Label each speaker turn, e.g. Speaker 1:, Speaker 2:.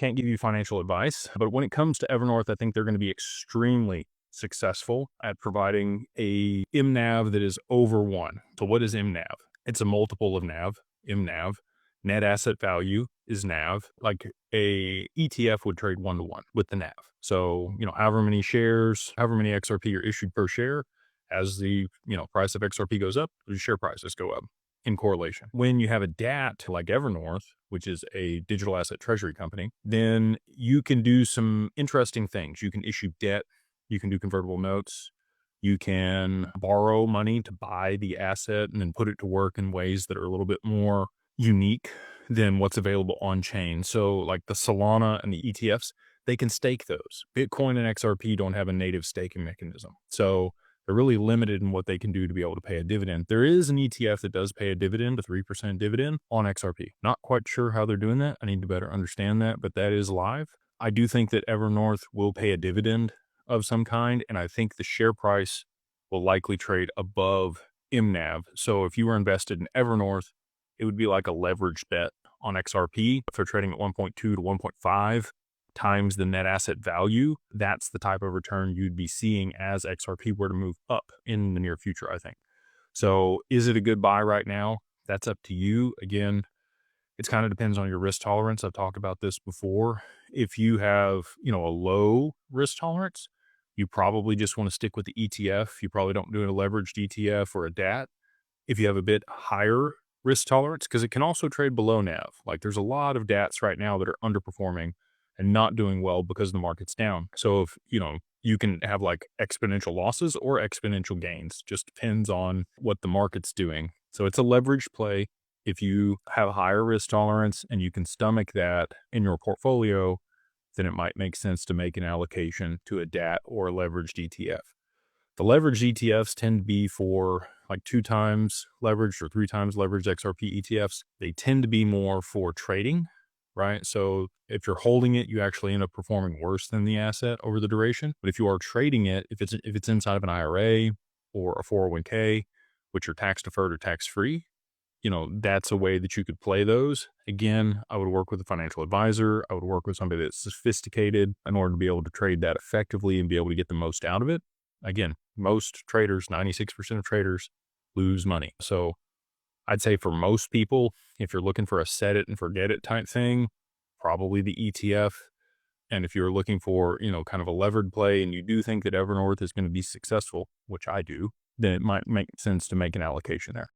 Speaker 1: Can't give you financial advice, but when it comes to Evernorth, I think they're going to be extremely successful at providing a MNAV that is over 1. So what is MNAV? It's a multiple of NAV, MNAV. Net asset value is NAV. Like a ETF would trade 1-to-1 with the NAV. So, however many shares, however many XRP are issued per share, as the, price of XRP goes up, the share prices go up in correlation. When you have a DAT like Evernorth, which is a digital asset treasury company, then you can do some interesting things. You can issue debt, you can do convertible notes, you can borrow money to buy the asset and then put it to work in ways that are a little bit more unique than what's available on chain. So like the Solana and the ETFs, they can stake those. Bitcoin and XRP don't have a native staking mechanism. So they're really limited in what they can do to be able to pay a dividend. There is an ETF that does pay a dividend, a 3% dividend on XRP. Not quite sure how they're doing that. I need to better understand that, but that is live. I do think that Evernorth will pay a dividend of some kind, and I think the share price will likely trade above MNAV. So if you were invested in Evernorth, it would be like a leveraged bet on XRP. If they're trading at 1.2 to 1.5 times the net asset value, that's the type of return you'd be seeing as XRP were to move up in the near future, I think. So is it a good buy right now? That's up to you. Again, it kind of depends on your risk tolerance. I've talked about this before. If you have, a low risk tolerance, you probably just want to stick with the ETF. You probably don't do a leveraged ETF or a DAT. If you have a bit higher risk tolerance, because it can also trade below NAV. Like there's a lot of DATs right now that are underperforming and not doing well because the market's down. So if, you can have like exponential losses or exponential gains, just depends on what the market's doing. So it's a leveraged play. If you have a higher risk tolerance and you can stomach that in your portfolio, then it might make sense to make an allocation to a DAT or a leveraged ETF. The leveraged ETFs tend to be for like 2 times leveraged or 3 times leveraged XRP ETFs. They tend to be more for trading, right? So if you're holding it, you actually end up performing worse than the asset over the duration. But if you are trading it, if it's inside of an IRA or a 401k, which are tax deferred or tax free, that's a way that you could play those. Again, I would work with a financial advisor. I would work with somebody that's sophisticated in order to be able to trade that effectively and be able to get the most out of it. Again, most traders, 96% of traders lose money. So I'd say for most people, if you're looking for a set it and forget it type thing, probably the ETF. And if you're looking for, kind of a levered play and you do think that Evernorth is going to be successful, which I do, then it might make sense to make an allocation there.